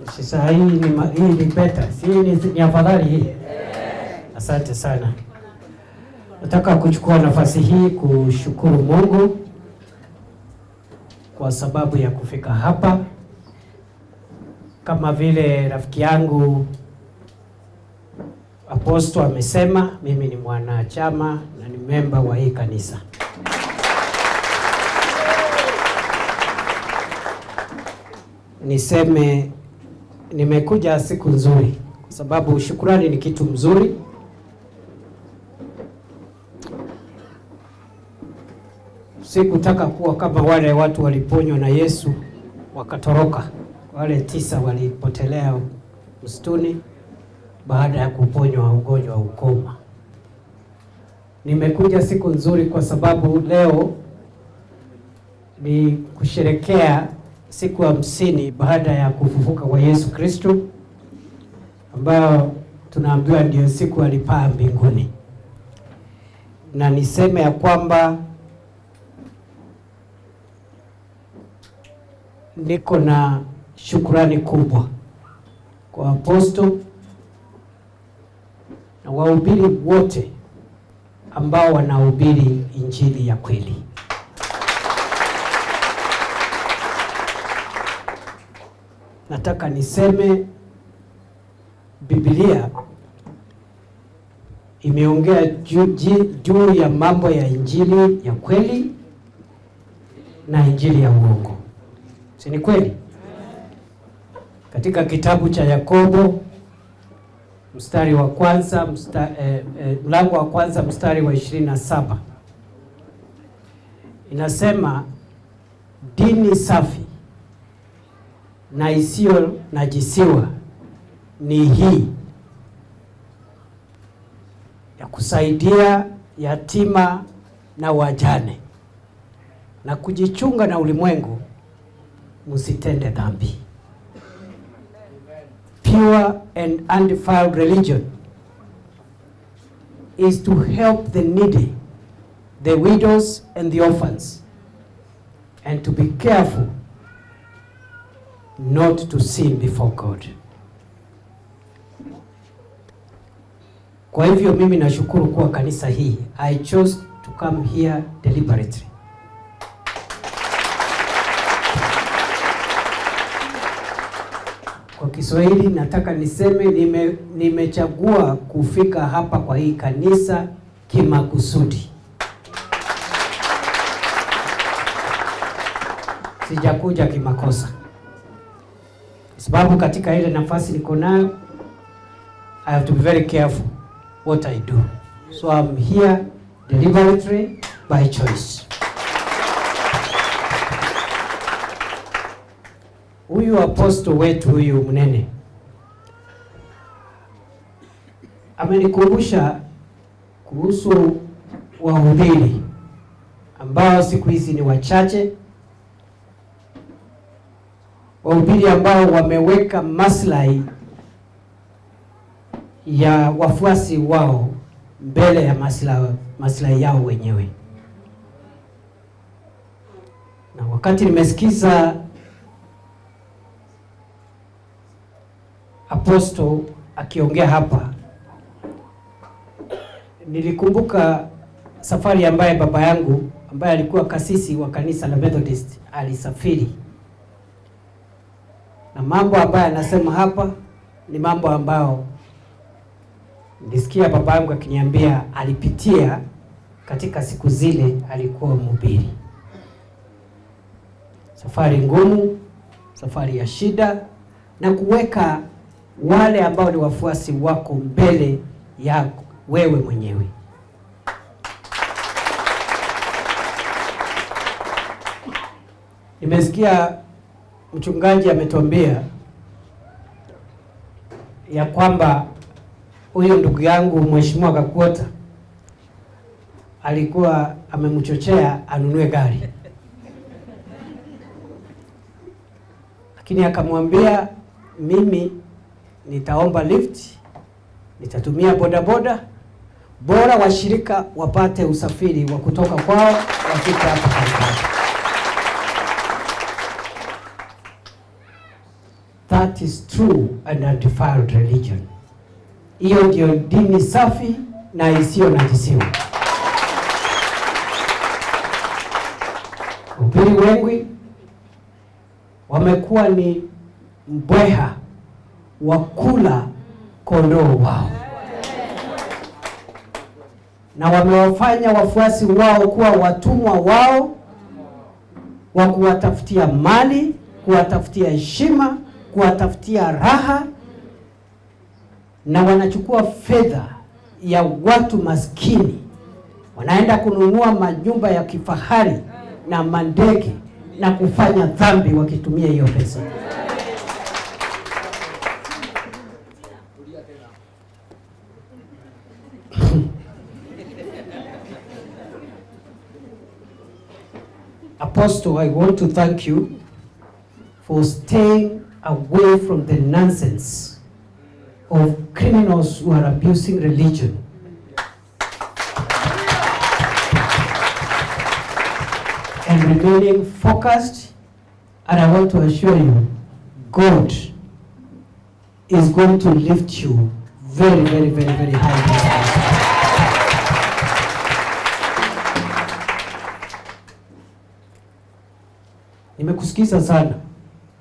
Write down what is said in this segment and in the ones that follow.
Sasa hii ni better. Si ni afadhali hii. Asante sana. Nataka kuchukua nafasi hii kushukuru Mungu kwa sababu ya kufika hapa. Kama vile rafiki yangu Apostle amesema, mimi ni mwanachama na ni member wa hii kanisa. Niseme nimekuja siku nzuri kwa sababu shukrani ni kitu mzuri. Sikutaka kuwa kama wale watu waliponywa na Yesu wakatoroka. Wale 9 walipotelea msituni baada ya kuponywa ugonjwa wa ukoma. Nimekuja siku nzuri kwa sababu leo ni kusherekea siku 50 baada ya kufufuka kwa Yesu Kristo, ambayo tunaambiwa ndio siku alipaa mbinguni. Na niseme ya kwamba niko na shukrani kubwa kwa Apostle na wahubiri wote ambao wanahubiri injili ya kweli. Nataka niseme Biblia imeongea juu ya mambo ya injili ya kweli na injili ya uongo. Si ni kweli? Katika kitabu cha Yakobo mstari wa kwanza mlango wa kwanza mstari wa 27 inasema, dini safi na isiyo najisiwa ni hii ya kusaidia yatima na wajane na kujichunga na ulimwengu, msitende dhambi. Pure and undefiled religion is to help the needy, the widows and the orphans, and to be careful not to sin before God. Kwa hivyo mimi nashukuru kuwa kanisa hii, I chose to come here deliberately. Kwa Kiswahili nataka niseme nimechagua kufika hapa kwa hii kanisa kimakusudi. Sijakuja kimakosa. Sababu katika ile nafasi niko nayo, I have to be very careful what I do. So I'm here deliberately by choice. Huyu apostle wetu huyu mnene amenikumbusha kuhusu wahubiri ambao siku hizi ni wachache, wahubiri ambao wameweka maslahi ya wafuasi wao mbele ya maslahi yao wenyewe. Na wakati nimesikiza Apostle akiongea hapa, nilikumbuka safari ambaye baba yangu ambaye alikuwa kasisi wa kanisa la Methodist alisafiri. Na mambo ambayo anasema hapa ni mambo ambayo nilisikia baba yangu akiniambia alipitia katika siku zile alikuwa mhubiri. Safari ngumu, safari ya shida, na kuweka wale ambao ni wafuasi wako mbele ya wewe mwenyewe. Nimesikia mchungaji ametuambia ya kwamba huyo ndugu yangu Mheshimiwa Kakwota alikuwa amemchochea anunue gari. Lakini akamwambia, mimi nitaomba lift, nitatumia bodaboda, bora washirika wapate usafiri wa kutoka kwao wafike hapa. that is true and undefiled religion. Hiyo ndio dini safi na isiyo najisiwa. Upili wengi wamekuwa ni mbweha wa kula kondoo wao, na wamewafanya wafuasi wao kuwa watumwa wao wa kuwatafutia mali, kuwatafutia heshima, kuwatafutia raha, na wanachukua fedha ya watu maskini, wanaenda kununua majumba ya kifahari na mandege na kufanya dhambi wakitumia hiyo pesa. Apostle, I want to thank you for staying away from the nonsense of criminals who are abusing religion. And remaining focused, and I want to assure you, God is going to lift you very, very, very, very high. Nimekusikiza sana,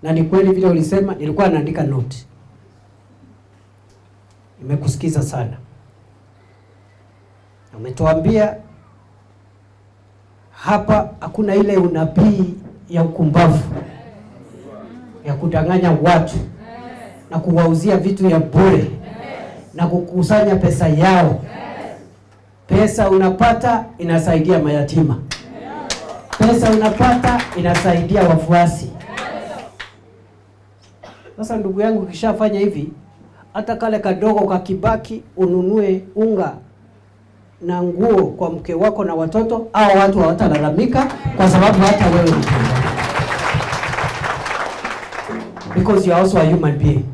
na ni kweli vile ulisema, nilikuwa naandika note. Nimekusikiza sana. Umetuambia hapa hakuna ile unabii ya ukumbavu ya kudanganya watu na kuwauzia vitu ya bure na kukusanya pesa yao. Pesa unapata inasaidia mayatima. Pesa unapata inasaidia wafuasi. Sasa ndugu yangu, ukishafanya hivi, hata kale kadogo kakibaki, ununue unga na nguo kwa mke wako na watoto, au watu hawatalalamika kwa sababu hata wewe ni because you are also a human being.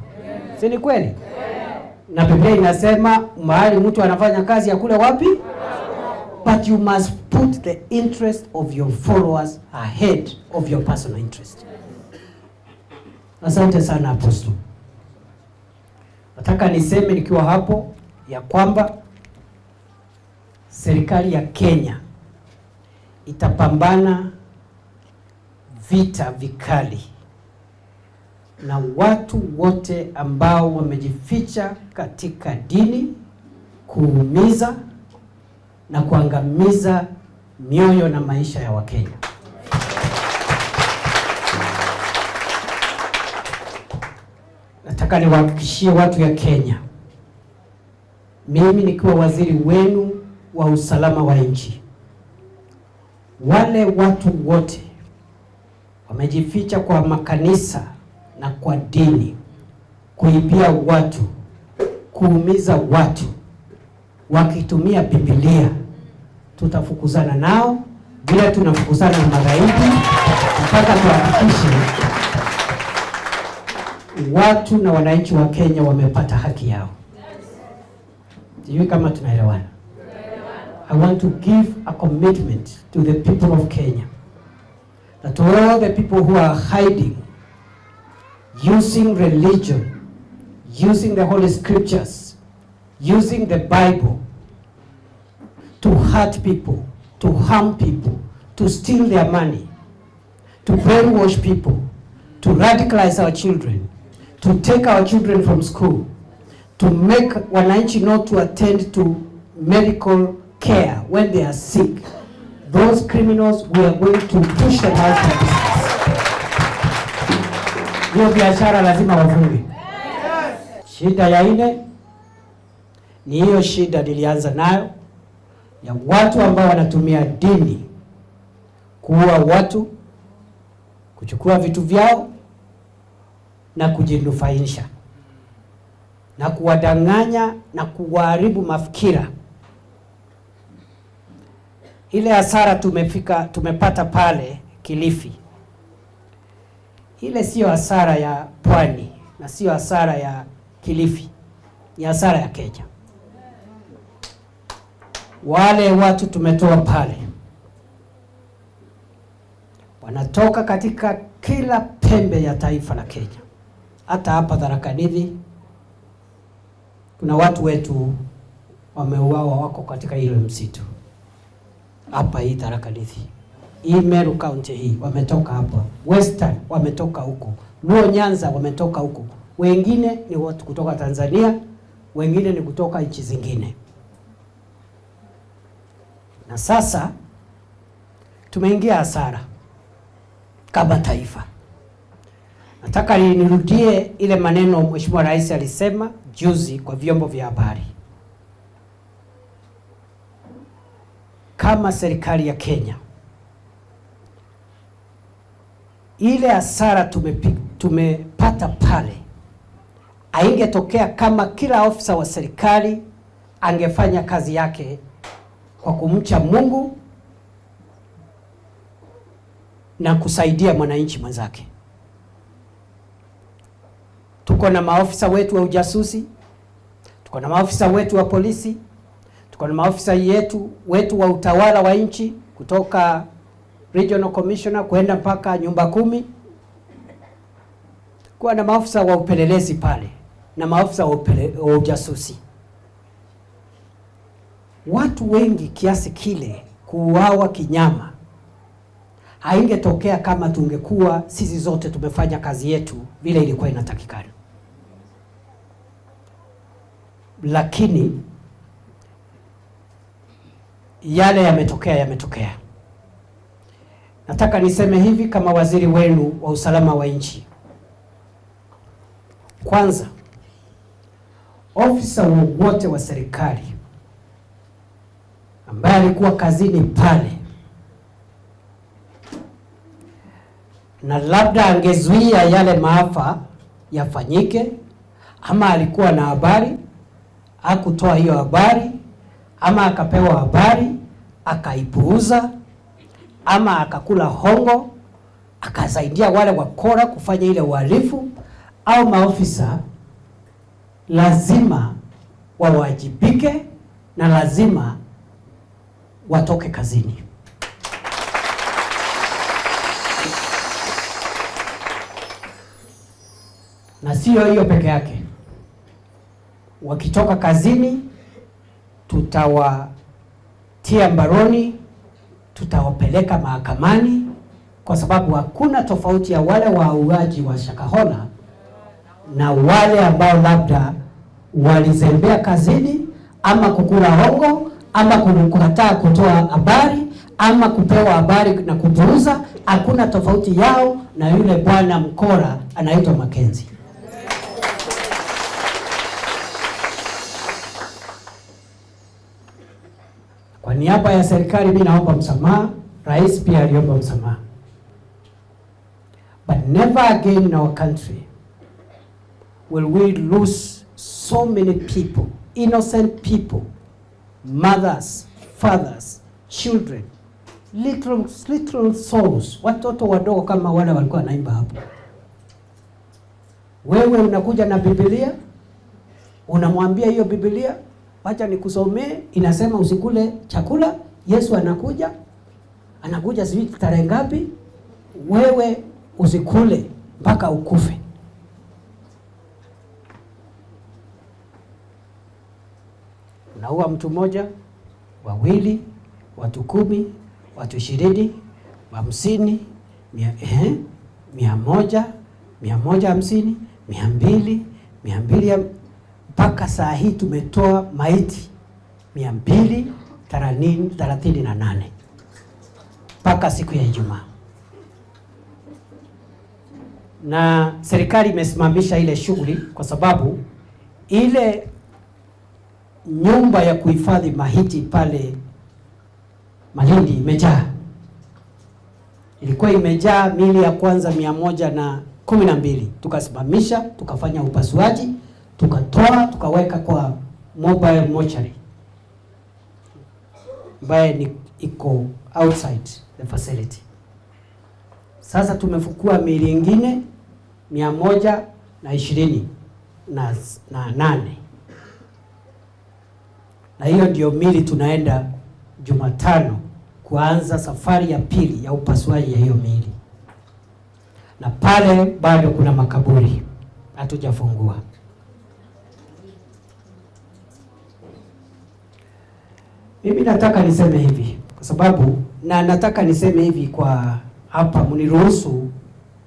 Si ni kweli? Na Biblia inasema mahali mtu anafanya kazi ya kule wapi? But you must put the interest of your followers ahead of your personal interest. Asante sana Apostle. Nataka niseme nikiwa hapo ya kwamba serikali ya Kenya itapambana vita vikali na watu wote ambao wamejificha katika dini, kuumiza na kuangamiza mioyo na maisha ya Wakenya. Nataka niwahakikishie watu ya Kenya, mimi nikiwa waziri wenu wa usalama wa nchi, wale watu wote wamejificha kwa makanisa na kwa dini, kuibia watu, kuumiza watu, wakitumia Biblia, tutafukuzana nao bila tunafukuzana na magaidi mpaka tuhakikishe watu na wananchi wa Kenya wamepata haki yao. Sijui kama tunaelewana. I want to give a commitment to the people of Kenya that all the people who are hiding, using religion, using the Holy Scriptures, using the Bible to hurt people, to harm people, to steal their money, to brainwash people, to radicalize our children, to take our children from school, to make wananchi not to attend to medical care when they are sick. Those criminals, we are going to push them out of business. Hiyo biashara lazima wafunge. Shida ya ine ni hiyo shida nilianza nayo ya watu ambao wanatumia dini kuua watu, kuchukua vitu vyao na kujinufaisha na kuwadanganya na kuwaharibu mafikira. Ile hasara tumepata pale Kilifi, ile sio hasara ya Pwani na sio hasara ya Kilifi, ni hasara ya Kenya. Wale watu tumetoa pale wanatoka katika kila pembe ya taifa la Kenya, hata hapa Tharaka Nithi kuna watu wetu wameuawa, wako katika ile msitu hapa hii Tharaka Nithi. Hii Meru County hii wametoka hapa, Western wametoka huko, Luo Nyanza wametoka huko. Wengine ni watu kutoka Tanzania, wengine ni kutoka nchi zingine. Na sasa tumeingia hasara kama taifa. Nataka nirudie ile maneno Mheshimiwa Rais alisema juzi kwa vyombo vya habari. Kama serikali ya Kenya, ile hasara tumepata pale haingetokea kama kila ofisa wa serikali angefanya kazi yake kwa kumcha Mungu na kusaidia mwananchi mwenzake. Tuko na maofisa wetu wa ujasusi, tuko na maofisa wetu wa polisi, tuko na maofisa wetu wa utawala wa nchi kutoka Regional Commissioner kwenda mpaka nyumba 10. Kwa na maofisa wa upelelezi pale na maofisa wa ujasusi. Watu wengi kiasi kile kuuawa kinyama haingetokea kama tungekuwa sisi zote tumefanya kazi yetu vile ilikuwa inatakikana. Lakini yale yametokea. Nataka niseme hivi kama waziri wenu wa usalama wa nchi. Kwanza, ofisa wote wa serikali ambaye alikuwa kazini pale na labda angezuia yale maafa yafanyike, ama alikuwa na habari, hakutoa hiyo habari, ama akapewa habari akaipuuza, ama akakula hongo akasaidia wale wakora kufanya ile uhalifu, au maofisa lazima wawajibike na lazima watoke kazini. Na sio hiyo peke yake. Wakitoka kazini tutawatia mbaroni, tutawapeleka mahakamani, kwa sababu hakuna tofauti ya wale wauaji wa Shakahola na wale ambao labda walizembea kazini ama kukula hongo ama kukataa kutoa habari ama kupewa habari na kupuuza. Hakuna tofauti yao na yule bwana mkora anaitwa Mackenzie. Kwa niaba ya serikali mimi naomba msamaha. Rais pia aliomba msamaha. But never again in our country will we lose so many people, innocent people, mothers, fathers, children, little souls, watoto wadogo kama wale walikuwa naimba hapo. Wewe unakuja na Biblia, unamwambia hiyo Biblia, wacha nikusomee, inasema usikule chakula. Yesu anakuja sijui tarehe ngapi, wewe usikule mpaka ukufe. Unaua mtu mmoja, wawili, watu 10, watu 20, 50, 100, 150, 200, mpaka saa hii tumetoa maiti 238 mpaka siku ya Ijumaa. Na serikali imesimamisha ile shughuli kwa sababu ile nyumba ya kuhifadhi maiti pale Malindi imejaa. Ilikuwa imejaa miili ya kwanza 112. Tukasimamisha, tukafanya upasuaji, tukatoa, tukaweka kwa mobile mortuary ambaye iko outside the facility. Sasa tumefukua miili ingine 128 na hiyo ndio miili tunaenda Jumatano kuanza safari ya pili ya upasuaji ya hiyo miili. Na pale bado kuna makaburi. hatujafungua. Mimi nataka niseme hivi kwa sababu, na nataka niseme hivi kwa hapa, mniruhusu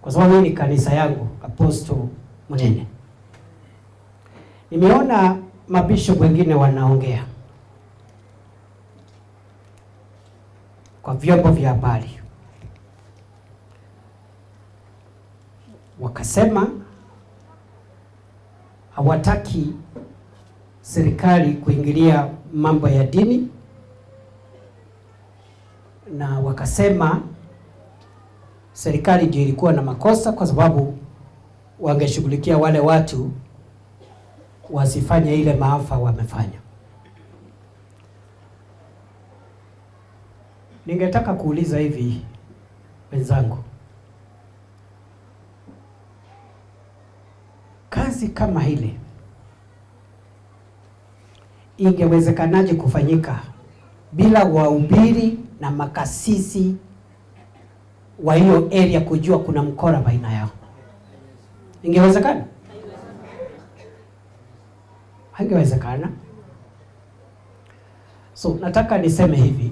kwa sababu hii ni kanisa yangu, Apostle Munene. Nimeona mabishop wengine wanaongea kwa vyombo vya habari, wakasema hawataki serikali kuingilia mambo ya dini, na wakasema serikali ndio ilikuwa na makosa kwa sababu wangeshughulikia wale watu wasifanye ile maafa wamefanya. Ningetaka kuuliza hivi wenzangu, kazi kama hile ingewezekanaje kufanyika bila wahubiri na makasisi wa hiyo area kujua kuna mkora baina yao? Ingewezekana? Haingewezekana. So nataka niseme hivi,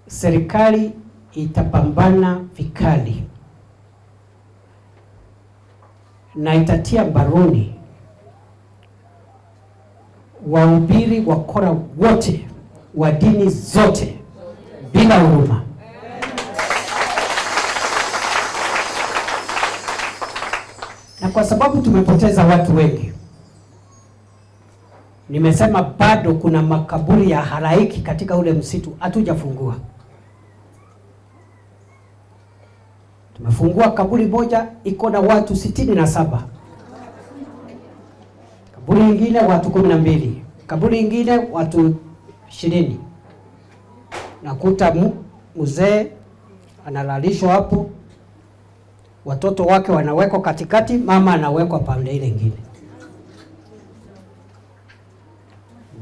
serikali itapambana vikali na itatia mbaroni wahubiri wakora wote wa dini zote bila huruma. Na kwa sababu tumepoteza watu wengi, nimesema bado kuna makaburi ya halaiki katika ule msitu hatujafungua. Tumefungua kaburi moja iko na watu 67. Kaburi ingine watu 12. Kaburi ingine watu 20. Nakuta mzee analalishwa hapo, watoto wake wanawekwa katikati, mama anawekwa pande ile nyingine.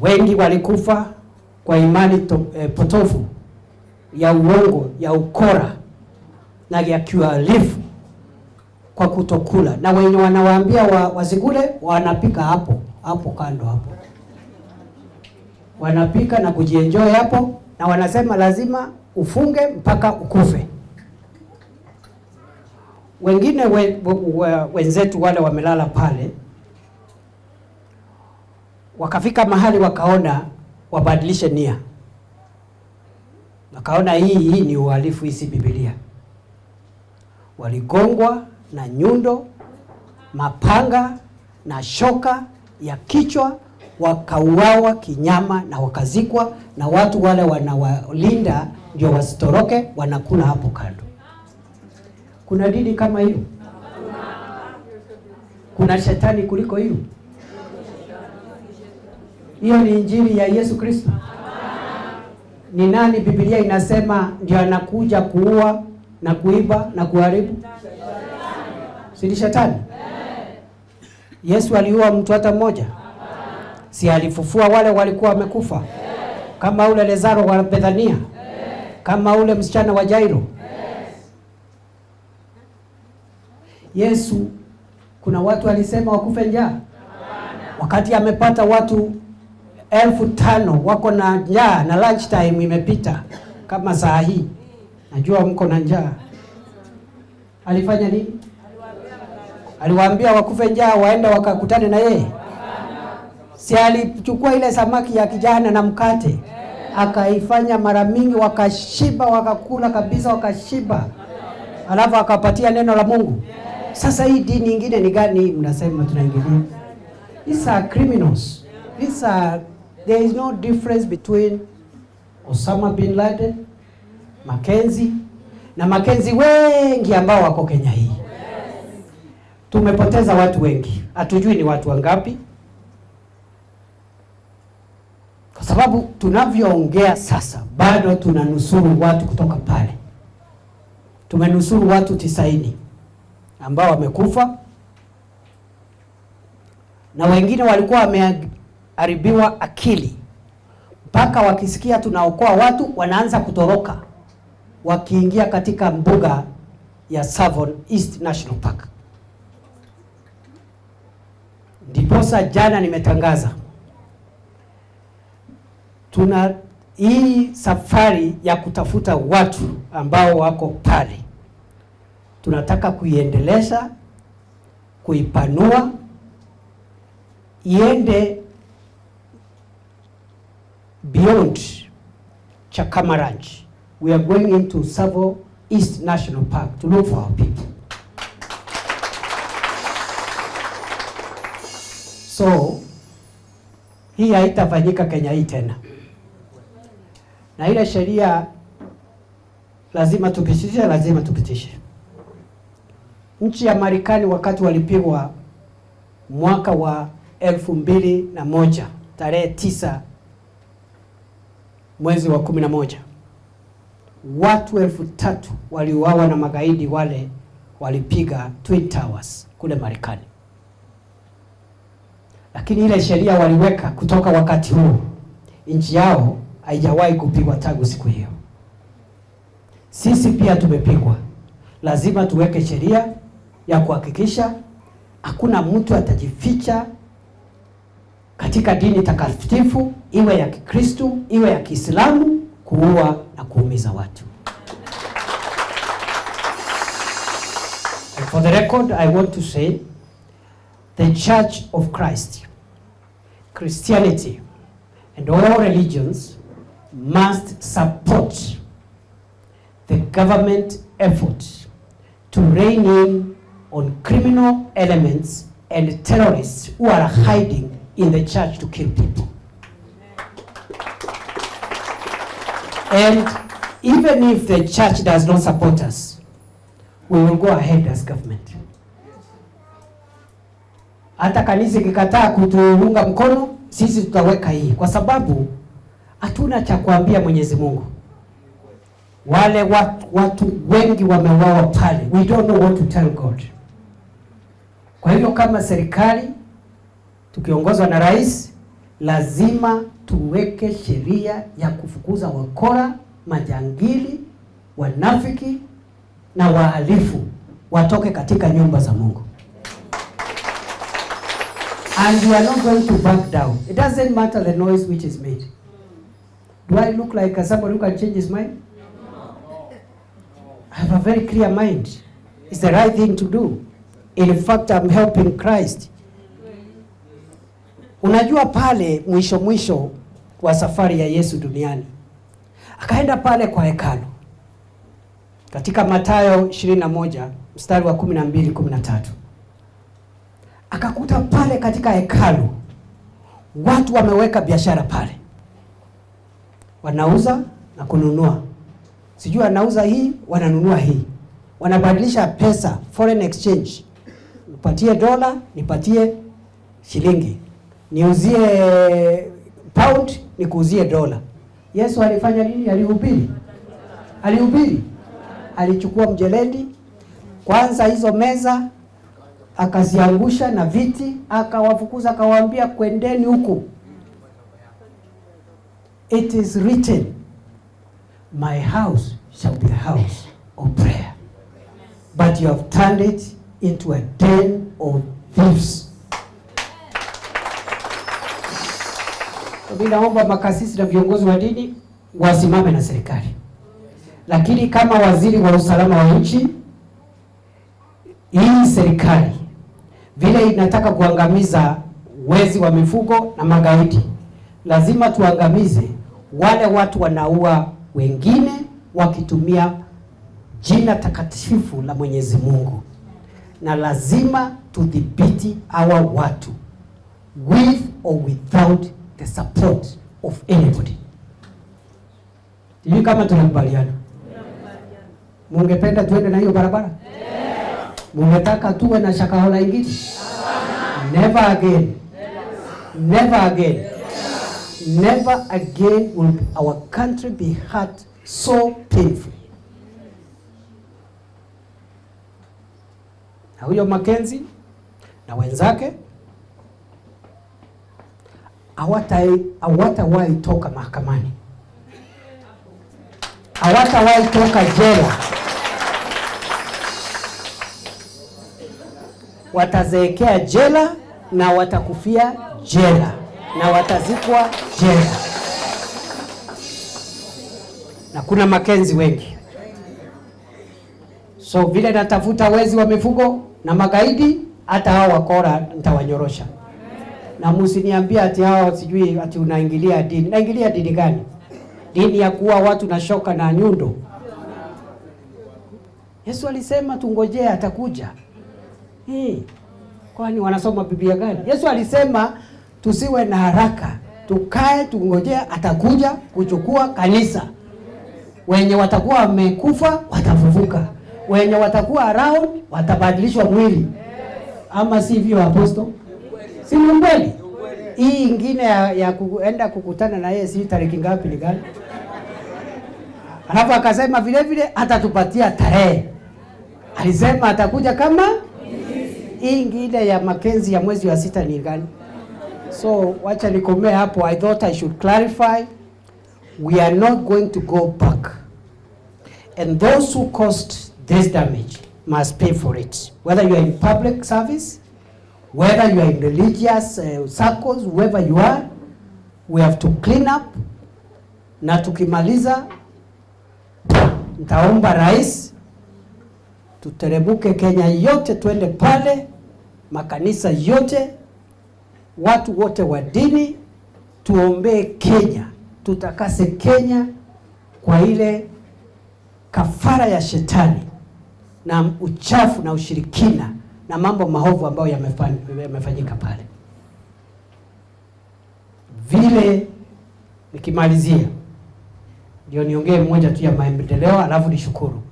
Wengi walikufa kwa imani potofu ya uongo, ya ukora na ya kiuhalifu kwa kutokula, na wenye wanawaambia wasikule wanapika hapo kando hapo, wanapika na kujienjoy hapo, na wanasema lazima ufunge mpaka ukufe. Wengine wenzetu wale wamelala pale, wakafika mahali wakaona wabadilishe nia, wakaona hii ni uhalifu, hii si Biblia. Waligongwa na nyundo, mapanga na shoka ya kichwa, wakauawa kinyama na wakazikwa, na watu wale wanawalinda ndio wasitoroke, wanakula hapo kando. Kuna dini kama hiyo? Kuna shetani kuliko hiyo? Hiyo ni injili ya Yesu Kristo? Ni nani Biblia inasema ndio anakuja kuua na kuiba na kuharibu? Si shetani? Yesu aliua mtu hata mmoja? Si alifufua wale walikuwa wamekufa? Kama ule Lazaro wa Bethania? Kama ule msichana wa Jairo? Yesu, kuna watu alisema wakufe njaa? Wakati amepata watu 5,000 wako na njaa na lunch time imepita kama saa hii, najua mko na njaa, alifanya nini? Aliwaambia wakufe njaa waenda wakakutane na yeye? Si alichukua ile samaki ya kijana na mkate akaifanya mara mingi, wakashiba, wakakula kabisa, wakashiba, alafu akapatia neno la Mungu? Sasa hii dini nyingine ni gani mnasema tunaingilia? These are criminals. There is no difference between Osama bin Laden, Mackenzie na Mackenzie wengi ambao wako Kenya hii. Tumepoteza watu wengi, hatujui ni watu wangapi, kwa sababu tunavyoongea sasa bado tunanusuru watu kutoka pale. Tumenusuru watu 90 ambao wamekufa, na wengine walikuwa wameharibiwa akili, mpaka wakisikia tunaokoa watu wanaanza kutoroka, wakiingia katika mbuga ya Tsavo East National Park. Ndiposa jana nimetangaza tuna hii safari ya kutafuta watu ambao wako pale. Tunataka kuiendeleza, kuipanua, iende beyond Chakama Ranch. We are going into Tsavo East National Park to look for our people. So, hii haitafanyika Kenya hii tena. Na ile sheria lazima tupitishe. Nchi ya Marekani wakati walipigwa mwaka wa 2001 tarehe 9 mwezi wa 11, watu 3,000 waliuawa na magaidi wale walipiga Twin Towers kule Marekani. Lakini ile sheria waliweka kutoka wakati huo, nchi yao haijawahi kupigwa tangu siku hiyo. Sisi pia tumepigwa. Lazima tuweke sheria ya kuhakikisha hakuna mtu atajificha katika dini takatifu, iwe ya Kikristo, iwe ya Kiislamu, kuua na kuumiza watu. And for the record, I want to say the Church of Christ, Christianity, and all religions must support the government effort to rein in on criminal elements and terrorists who are hiding in the church to kill people. And even if the church does not support us, we will go ahead as government. Hata kanisa kikataa kutuunga mkono, sisi tutaweka hii, kwa sababu hatuna cha kuambia Mwenyezi Mungu. Wale watu wengi wameuawa pale. We don't know what to tell God. Kwa hivyo kama serikali tukiongozwa na rais, lazima tuweke sheria ya kufukuza wakora, majangili, wanafiki na wahalifu watoke katika nyumba za Mungu. And we are not going to back down. It doesn't matter the noise which is made. Do I look like somebody who can change his mind? I have a very clear mind. It's the right thing to do. In fact, I'm helping Christ. Unajua pale mwisho wa safari ya Yesu duniani, akaenda pale kwa hekalu. Katika Mathayo 21 mstari wa 12-13. Akakuta pale katika hekalu watu wameweka biashara pale. Wanauza na kununua. Sijui wanauza hii, wananunua hii. Wanabadilisha pesa, foreign exchange. Nipatie dola, nipatie shilingi. Niuzie pound, nikuuzie dola. Yesu alifanya nini? Alihubiri. Alichukua mjeledi, kwanza hizo meza akaziangusha na viti, akawafukuza, akawaambia kwendeni huku. It is written, my house shall be the house of prayer, but you have turned it into a den of thieves. Naomba makasisi na viongozi wa dini wasimame na serikali. Lakini kama waziri wa usalama wa nchi, hii serikali vile inataka kuangamiza wezi wa mifugo na magaidi, lazima tuangamize wale watu wanaua wengine wakitumia jina takatifu la Mwenyezi Mungu. Na lazima tudhibiti hawa watu with or without the support of anybody. Hivi kama tunakubaliana? Mungependa tuende na hiyo barabara? Mungetaka tuwe na shakahola ingine? Never again. Never again. Never again will our country be hurt so painfully. Na huyo Mackenzie na wenzake hawatawahi toka mahakamani. Hawatawahi toka jela. watazeekea jela na watakufia jela na watazikwa jela. Na kuna Makenzi wengi. So vile natafuta wezi wa mifugo na magaidi, hata hao wakora nitawanyorosha. Na msiniambia ati hao sijui ati unaingilia dini. Naingilia dini gani? Dini ya kuwa watu na shoka na nyundo. Yesu alisema tungojee atakuja. Kwani wanasoma Biblia gani? Yesu alisema tusiwe na haraka. Tukae tungojee atakuja kuchukua kanisa. Wenye watakuwa wamekufa watafufuka. Wenye watakuwa around watabadilishwa mwili. Ama sivyo aposto? Si kweli? Hii ingine ya kuenda kukutana na yeye si tarehe ngapi ni gani? Alafu akasema vile vile atatupatia tarehe. Alisema atakuja kama hii ingine ya Makenzi ya mwezi wa 6 ni gani? So wacha nikomee hapo. I thought I should clarify. We are not going to go back. And those who caused this damage must pay for it. Whether you are in public service, whether you are in religious circles, wherever you are, we have to clean up. Na tukimaliza, nitaomba rais, tuterebuke Kenya yote, tuende pale, makanisa yote, watu wote wa dini, tuombee Kenya, tutakase Kenya kwa ile kafara ya shetani na uchafu na ushirikina na mambo maovu ambayo yamefanyika pale. Vile nikimalizia ndio niongee mmoja tu ya maendeleo alafu nishukuru.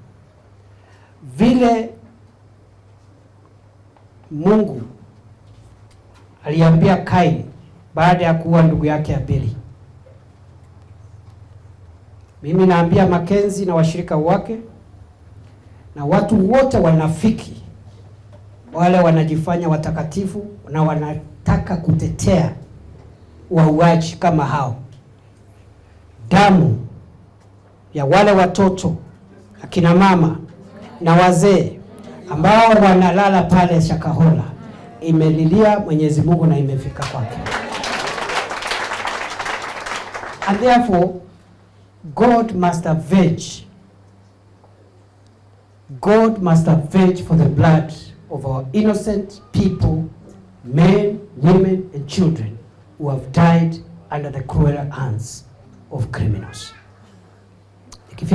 Vile Mungu aliambia Kaini baada ya kuua ndugu yake Abeli, mimi naambia Makenzi na washirika wake na watu wote wanafiki, wale wanajifanya watakatifu na wanataka kutetea wauaji kama hao, damu ya wale watoto, akina mama na wazee ambao wanalala pale Shakahola imelilia Mwenyezi Mungu na imefika kwake. And therefore God must avenge. God must avenge for the blood of our innocent people, men, women, and children who have died under the cruel hands of criminals.